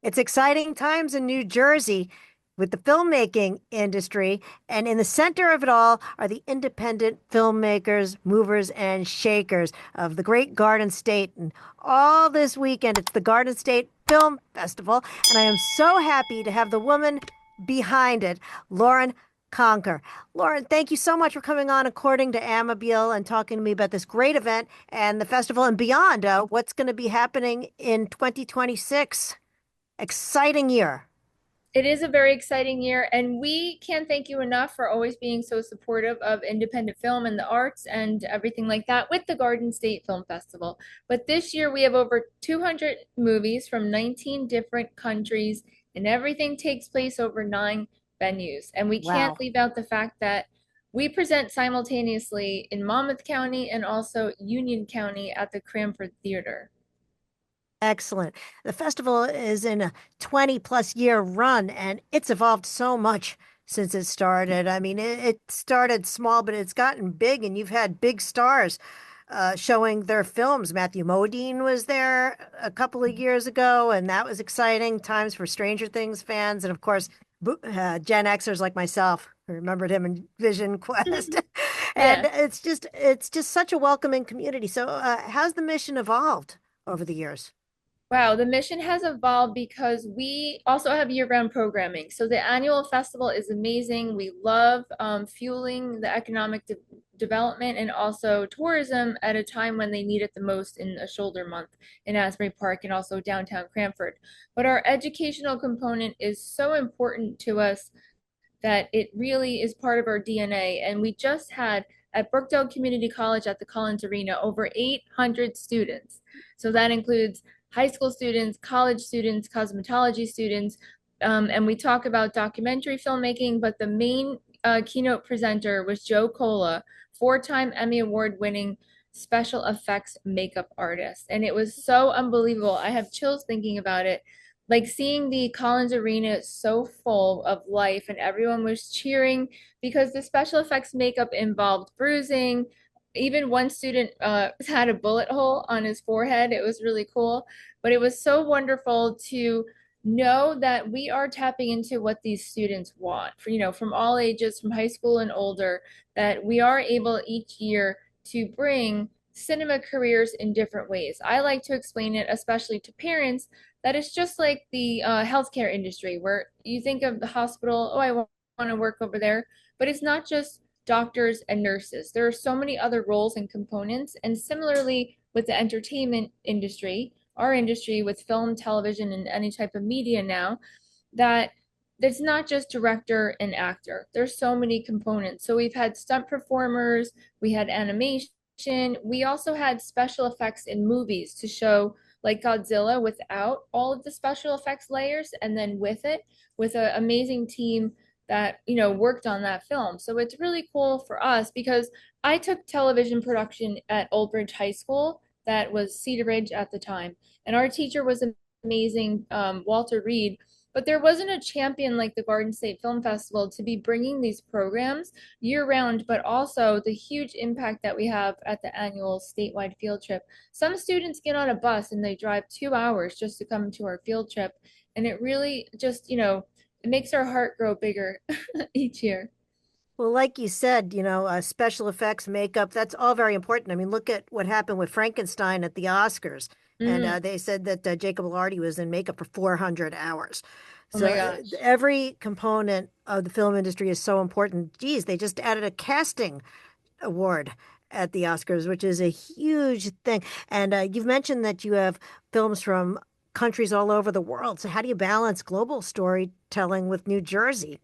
It's exciting times in New Jersey with the filmmaking industry, and in the center of it all are the independent filmmakers, movers, and shakers of the great Garden State. And all this weekend, it's the Garden State Film Festival, and I am so happy to have the woman behind it, Lauren Concar. Lauren, thank you so much for coming on According to Amabile and talking to me about this great event and the festival and beyond. What's going to be happening in 2026? Exciting year. It is a very exciting year, and we can't thank you enough for always being so supportive of independent film and the arts and everything like that with the Garden State Film Festival. But this year we have over 200 movies from 19 different countries, and everything takes place over 9 venues. And we can't Wow. leave out the fact that we present simultaneously in Monmouth County and also Union County at the Cranford Theater. Excellent. The festival is in a 20 plus year run and it's evolved so much since it started. I mean, it started small, but it's gotten big, and you've had big stars showing their films. Matthew Modine was there a couple of years ago, and that was exciting times for Stranger Things fans. And of course, Gen Xers like myself who remembered him in Vision Quest. And Yeah. it's just such a welcoming community. So, how's the mission evolved over the years? Wow, the mission has evolved because we also have year-round programming. So the annual festival is amazing. We love fueling the economic development and also tourism at a time when they need it the most in a shoulder month in Asbury Park and also downtown Cranford. But our educational component is so important to us that it really is part of our DNA. And we just had at Brookdale Community College at the Collins Arena over 800 students. So that includes high school students, college students, cosmetology students, and we talk about documentary filmmaking, but the main keynote presenter was Joe Cola, four-time Emmy Award winning special effects makeup artist. And it was so unbelievable. I have chills thinking about it, like seeing the Collins Arena so full of life and everyone was cheering because the special effects makeup involved bruising. Even one student had a bullet hole on his forehead. It was really cool, but it was so wonderful to know that we are tapping into what these students want for, from all ages, from high school and older, that we are able each year to bring cinema careers in different ways. I like to explain it, especially to parents, that it's just like the healthcare industry where you think of the hospital, oh, I want to work over there, but it's not just doctors and nurses. There are so many other roles and components. And similarly with the entertainment industry, our industry with film, television, and any type of media now, that it's not just director and actor. There's so many components. So we've had stunt performers, we had animation, we also had special effects in movies to show like Godzilla without all of the special effects layers, and then with it, with an amazing team that worked on that film. So it's really cool for us because I took television production at Old Bridge High School, that was Cedar Ridge at the time, and our teacher was amazing, Walter Reed. But there wasn't a champion like the Garden State Film Festival to be bringing these programs year round, but also the huge impact that we have at the annual statewide field trip. Some students get on a bus and they drive 2 hours just to come to our field trip. And it really just, it makes our heart grow bigger each year. Well, like you said, special effects, makeup, that's all very important. I mean, look at what happened with Frankenstein at the Oscars. And Mm. they said that Jacob Elordi was in makeup for 400 hours. Oh So my gosh. every component of the film industry is so important. Geez, they just added a casting award at the Oscars, which is a huge thing. And you've mentioned that you have films from countries all over the world. So how do you balance global storytelling with New Jersey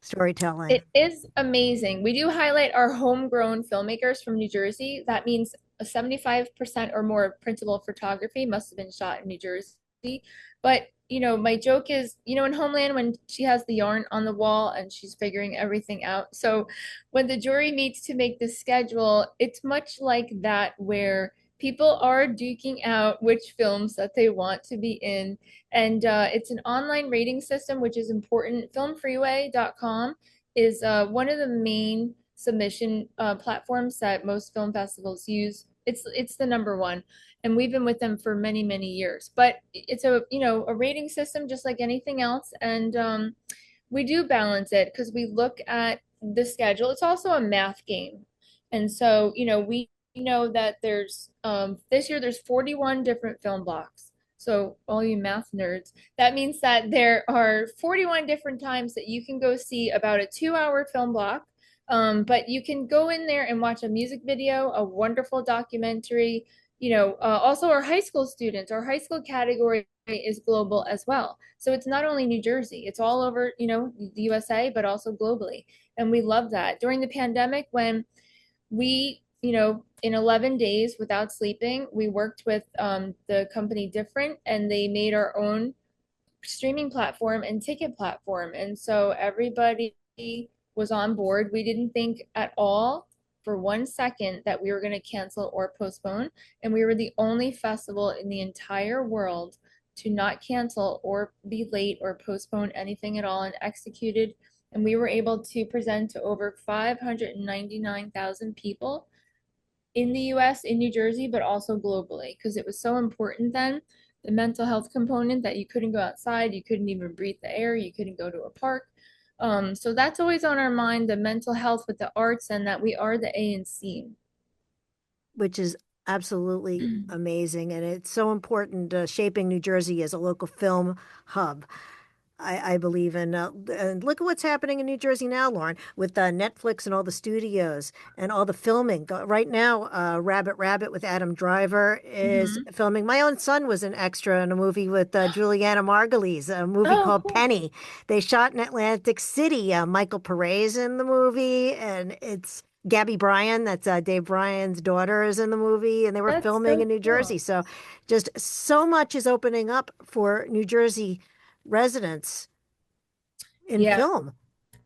storytelling? It is amazing. We do highlight our homegrown filmmakers from New Jersey. That means 75% or more of principal photography must have been shot in New Jersey. But, my joke is, in Homeland, when she has the yarn on the wall and she's figuring everything out. So when the jury meets to make the schedule, it's much like that, where people are duking out which films that they want to be in. And it's an online rating system, which is important. Filmfreeway.com is one of the main submission platforms that most film festivals use It's the number one, and we've been with them for many, many years. But it's a, a rating system just like anything else, and we do balance it because we look at the schedule. It's also a math game. And so, we know that there's this year there's 41 different film blocks. So all you math nerds, that means that there are 41 different times that you can go see about a 2-hour film block. But you can go in there and watch a music video, a wonderful documentary. Also our high school students, our high school category is global as well. So it's not only New Jersey, it's all over, the USA, but also globally. And we love that. During the pandemic, when we, in 11 days without sleeping, we worked with the company Different, and they made our own streaming platform and ticket platform. And so everybody was on board. We didn't think at all for 1 second that we were going to cancel or postpone. And we were the only festival in the entire world to not cancel or be late or postpone anything at all, and executed. And we were able to present to over 599,000 people in the US, in New Jersey, but also globally, because it was so important then, the mental health component, that you couldn't go outside, you couldn't even breathe the air, you couldn't go to a park. So that's always on our mind, the mental health with the arts, and that we are the ANC. which is absolutely amazing. And it's so important, shaping New Jersey as a local film hub. I believe in. And look at what's happening in New Jersey now, Lauren, with Netflix and all the studios and all the filming. Right now, Rabbit Rabbit with Adam Driver is Mm-hmm. filming. My own son was an extra in a movie with Juliana Margulies, a movie Oh, called cool. Penny. They shot in Atlantic City. Michael Paré in the movie, and it's Gabby Bryan, that's Dave Bryan's daughter, is in the movie, and they were That's filming so in New Jersey. cool. So just so much is opening up for New Jersey residents in Yeah. film.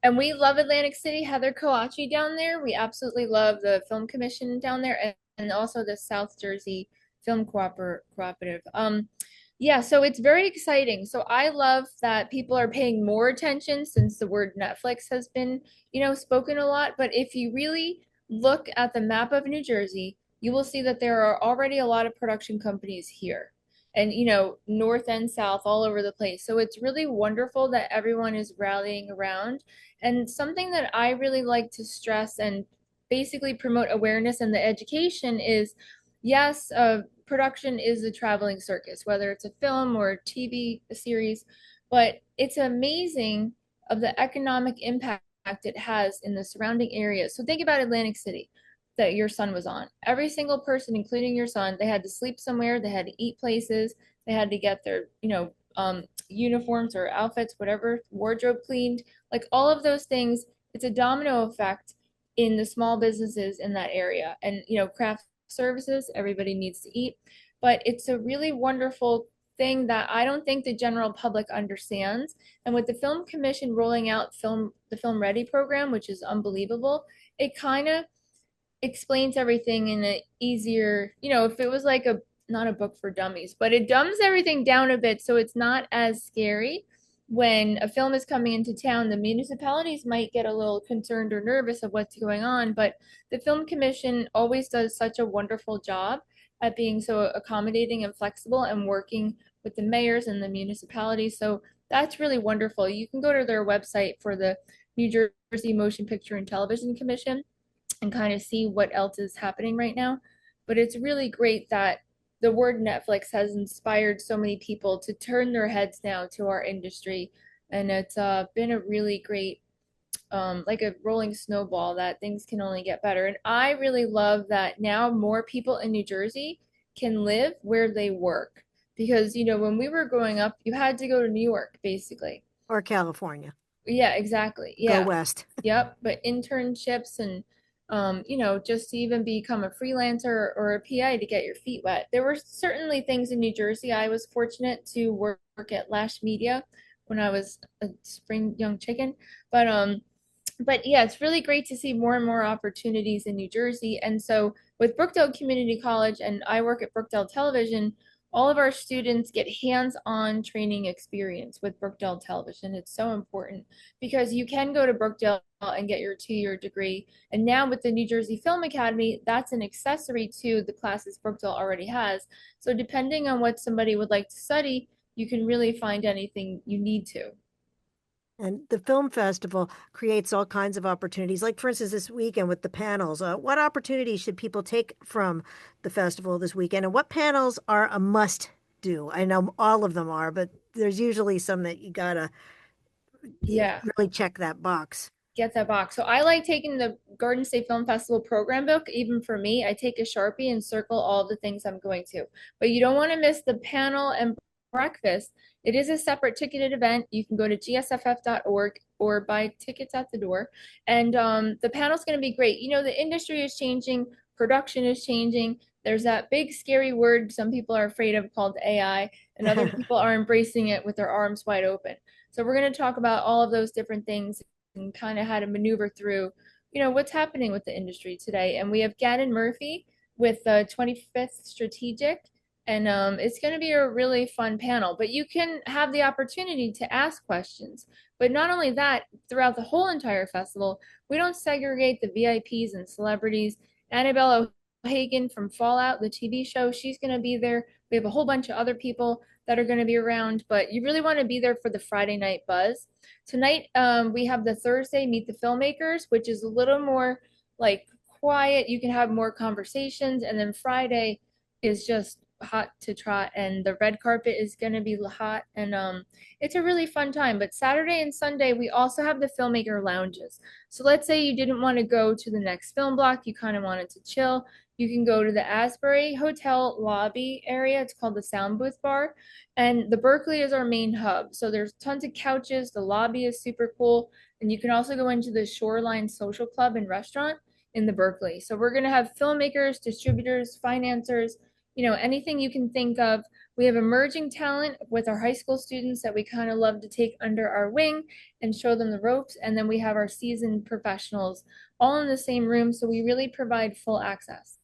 And we love Atlantic City. Heather Koachi down there. We absolutely love the Film Commission down there, and also the South Jersey Film Cooperative. Yeah, so it's very exciting. So I love that people are paying more attention since the word Netflix has been, spoken a lot. But if you really look at the map of New Jersey, you will see that there are already a lot of production companies here, and north and south, all over the place. So it's really wonderful that everyone is rallying around. And something that I really like to stress and basically promote awareness and the education is, yes, production is a traveling circus, whether it's a film or a TV series, but it's amazing of the economic impact it has in the surrounding areas. So think about Atlantic City that your son was on. Every single person, including your son, they had to sleep somewhere, they had to eat places, they had to get their, uniforms or outfits, whatever, wardrobe cleaned, like all of those things. It's a domino effect in the small businesses in that area. And, craft services, everybody needs to eat. But it's a really wonderful thing that I don't think the general public understands. And with the Film Commission rolling out the Film Ready program, which is unbelievable, it kind of explains everything in an easier, if it was like a, not a book for dummies, but it dumbs everything down a bit so it's not as scary. When a film is coming into town, the municipalities might get a little concerned or nervous of what's going on, but the Film Commission always does such a wonderful job at being so accommodating and flexible and working with the mayors and the municipalities. So that's really wonderful. You can go to their website for the New Jersey Motion Picture and Television Commission and kind of see what else is happening right now. But it's really great that the word Netflix has inspired so many people to turn their heads now to our industry. And it's been a really great, like a rolling snowball, that things can only get better. And I really love that now more people in New Jersey can live where they work. Because, when we were growing up, you had to go to New York, basically. Or California. Yeah, exactly. Go Yeah. west. Yep. But internships and, just to even become a freelancer or a PI to get your feet wet. There were certainly things in New Jersey. I was fortunate to work at Lash Media when I was a spring young chicken. But yeah, it's really great to see more and more opportunities in New Jersey. And so with Brookdale Community College, and I work at Brookdale Television, all of our students get hands-on training experience with Brookdale Television. It's so important because you can go to Brookdale and get your 2-year degree. And now with the New Jersey Film Academy, that's an accessory to the classes Brookdale already has. So depending on what somebody would like to study, you can really find anything you need to. And the film festival creates all kinds of opportunities. Like, for instance, this weekend with the panels, what opportunities should people take from the festival this weekend? And what panels are a must do? I know all of them are, but there's usually some that you gotta Yeah. really check that box. Get that box. So I like taking the Garden State Film Festival program book. Even for me, I take a Sharpie and circle all of the things I'm going to. But you don't want to miss the panel and breakfast. It is a separate ticketed event. You can go to gsff.org or buy tickets at the door. And the panel's going to be great. You know, the industry is changing, production is changing. There's that big scary word some people are afraid of called AI, and other people are embracing it with their arms wide open. So we're going to talk about all of those different things and kind of how to maneuver through, what's happening with the industry today. And we have Gannon Murphy with the 25th Strategic, and it's going to be a really fun panel. But you can have the opportunity to ask questions. But not only that, throughout the whole entire festival, we don't segregate the VIPs and celebrities. Annabelle O'Hagan from Fallout, the TV show, she's going to be there. We have a whole bunch of other people that are going to be around, but you really want to be there for the Friday night buzz. Tonight, we have the Thursday Meet the Filmmakers, which is a little more like quiet. You can have more conversations. And then Friday is just hot to trot, and the red carpet is going to be hot. And it's a really fun time. But Saturday and Sunday, we also have the filmmaker lounges. So let's say you didn't want to go to the next film block, you kind of wanted to chill. You can go to the Asbury Hotel lobby area. It's called the Sound Booth Bar. And the Berkeley is our main hub. So there's tons of couches. The lobby is super cool. And you can also go into the Shoreline Social Club and restaurant in the Berkeley. So we're going to have filmmakers, distributors, financiers, anything you can think of. We have emerging talent with our high school students that we kind of love to take under our wing and show them the ropes. And then we have our seasoned professionals all in the same room. So we really provide full access.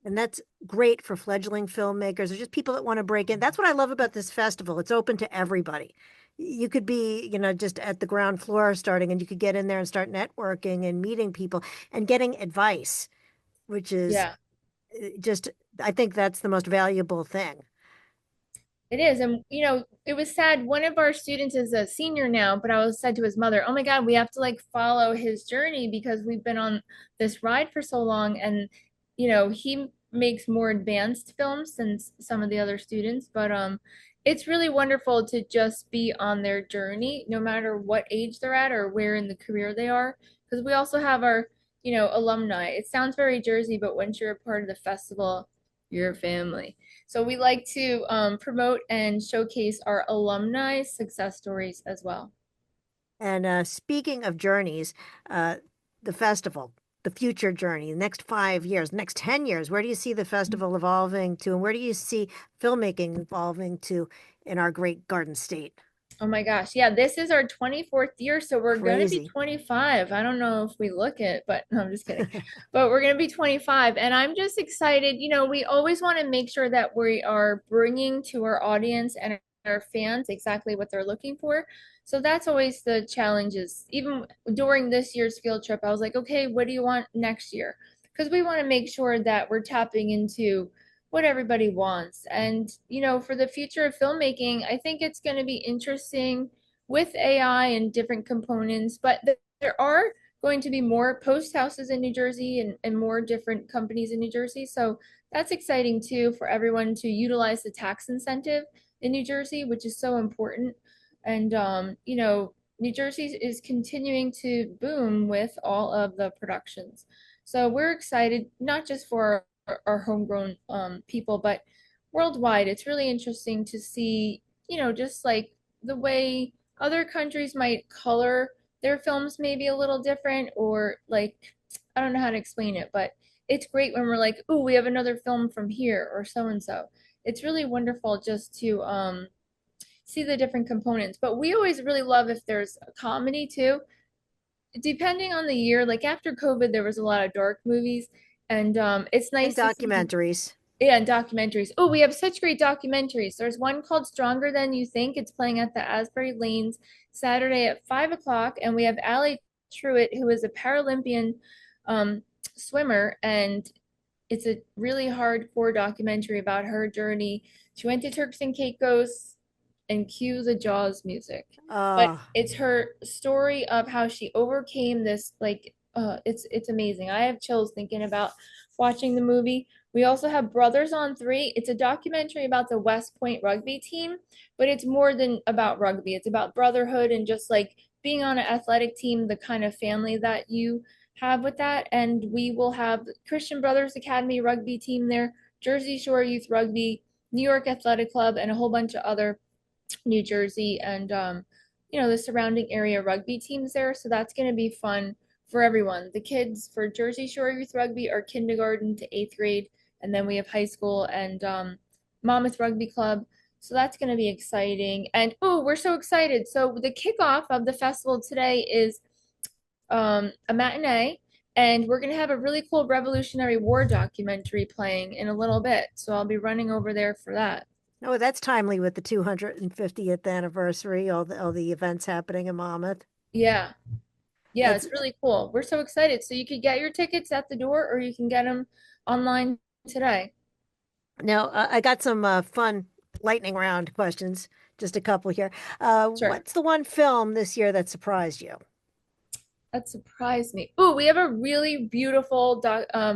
And that's great for fledgling filmmakers or just people that want to break in. That's what I love about this festival. It's open to everybody. You could be, just at the ground floor starting, and you could get in there and start networking and meeting people and getting advice, which is Yeah. just, I think that's the most valuable thing. It is. And, it was sad. One of our students is a senior now, but I was said to his mother, oh my God, we have to like follow his journey because we've been on this ride for so long. And, he makes more advanced films than some of the other students, but it's really wonderful to just be on their journey, no matter what age they're at or where in the career they are. Because we also have our, alumni. It sounds very Jersey, but once you're a part of the festival, you're a family. So we like to promote and showcase our alumni success stories as well. And speaking of journeys, uh, the festival, the future journey, the next 5 years, next 10 years, where do you see the festival evolving to? And where do you see filmmaking evolving to in our great Garden State? Oh my gosh. Yeah, this is our 24th year, so we're going to be Crazy. 25. I don't know if we look it, but no, I'm just kidding. But we're going to be 25, and I'm just excited. We always want to make sure that we are bringing to our audience and our fans exactly what they're looking for. So that's always the challenges. Even during this year's field trip, I was like, okay, what do you want next year? Because we want to make sure that we're tapping into what everybody wants. And, for the future of filmmaking, I think it's going to be interesting with AI and different components, but there are going to be more post houses in New Jersey and more different companies in New Jersey. So that's exciting too for everyone to utilize the tax incentive in New Jersey, which is so important. And, New Jersey is continuing to boom with all of the productions. So we're excited, not just for our homegrown people, but worldwide. It's really interesting to see, just like the way other countries might color their films maybe a little different, or like, I don't know how to explain it, but it's great when we're like, oh, we have another film from here or so and so. It's really wonderful just to see the different components. But we always really love if there's a comedy too, depending on the year. Like after COVID, there was a lot of dark movies, and it's And nice to see. documentaries. Yeah, and documentaries. Oh, we have such great documentaries. There's one called Stronger Than You Think. It's playing at the Asbury Lanes Saturday at 5 o'clock. And we have Allie Truitt, who is a Paralympian um, swimmer. And it's a really hardcore documentary about her journey. She went to Turks and Caicos and cue the Jaws music. But Oh, it's her story of how she overcame this, like, it's amazing. I have chills thinking about watching the movie. We also have Brothers on Three. It's a documentary about the West Point rugby team, but it's more than about rugby. It's about brotherhood and just like being on an athletic team, the kind of family that you have with that. And we will have Christian Brothers Academy rugby team there, Jersey Shore Youth Rugby, New York Athletic Club, and a whole bunch of other New Jersey and the surrounding area rugby teams there. So that's going to be fun for everyone. The kids for Jersey Shore Youth Rugby are kindergarten to eighth grade, and then we have high school and Monmouth Rugby Club. So that's going to be exciting. And oh, we're so excited. So the kickoff of the festival today is a matinee, and we're going to have a really cool Revolutionary War documentary playing in a little bit. So I'll be running over there for that. oh, that's timely with the 250th anniversary, all the events happening in Monmouth. Yeah, yeah, That's it's really cool. We're so excited. So you could get your tickets at the door or you can get them online today. now I got some fun lightning round questions, just a couple here. Sure. What's the one film this year that surprised you? That surprised me. Ooh, we have a really beautiful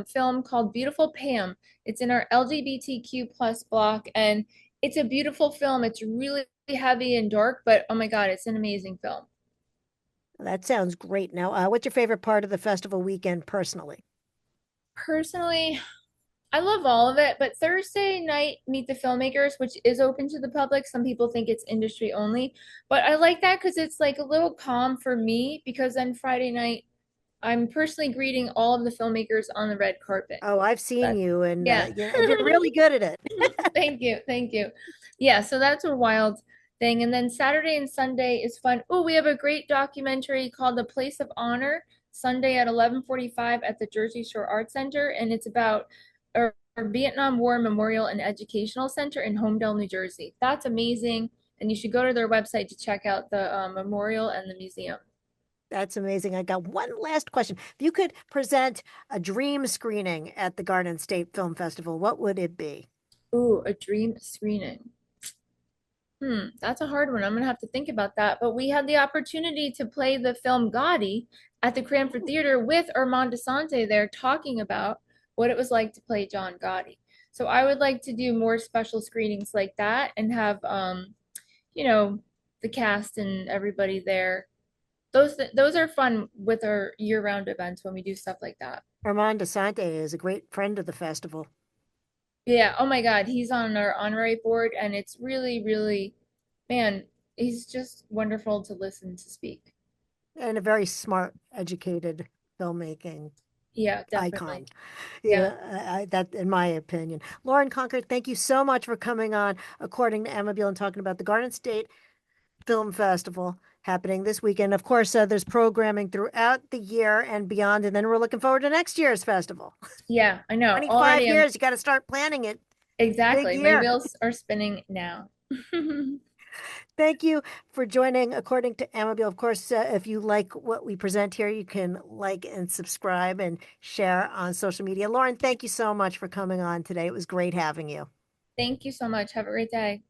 film called Beautiful Pam. It's in our LGBTQ plus block, and it's a beautiful film. It's really heavy and dark, but oh my God, it's an amazing film. That sounds great. Now, what's your favorite part of the festival weekend personally? Personally, I love all of it, but Thursday night, Meet the Filmmakers, which is open to the public. Some people think it's industry only, but I like that because it's like a little calm for me because then Friday night, I'm personally greeting all of the filmmakers on the red carpet. Oh, I've seen That's, you, and yeah. you're really good at it. Thank you. Thank you. Yeah, so that's a wild thing. And then Saturday and Sunday is fun. Oh, we have a great documentary called The Place of Honor, Sunday at 11:45 at the Jersey Shore Arts Center, and it's about our Vietnam War Memorial and Educational Center in Homedale, New Jersey. That's amazing, and you should go to their website to check out the memorial and the museum. That's amazing. I got one last question. If you could present a dream screening at the Garden State Film Festival, what would it be? Ooh, a dream screening. That's a hard one. I'm gonna have to think about that. But we had the opportunity to play the film Gotti at the Cranford Theater with Armand Desante there talking about what it was like to play John Gotti. So I would like to do more special screenings like that and have you know, the cast and everybody there. Those are fun with our year-round events when we do stuff like that. Armand Desante is a great friend of the festival Yeah, oh my God, he's on our honorary board and it's really, really, man, he's just wonderful to listen to speak. and a very smart, educated filmmaking Yeah, icon. definitely. Yeah. Yeah, that, in my opinion. Lauren Concar, thank you so much for coming on, according to Amabile, and talking about the Garden State Film Festival happening this weekend. Of course, there's programming throughout the year and beyond, and then we're looking forward to next year's festival. Yeah, I know. 25 Already I'm years, you got to start planning it. Big exactly. My year. wheels are spinning now. Thank you for joining According to Amabile. Of course, if you like what we present here, you can like and subscribe and share on social media. Lauren, thank you so much for coming on today. It was great having you. Thank you so much. Have a great day.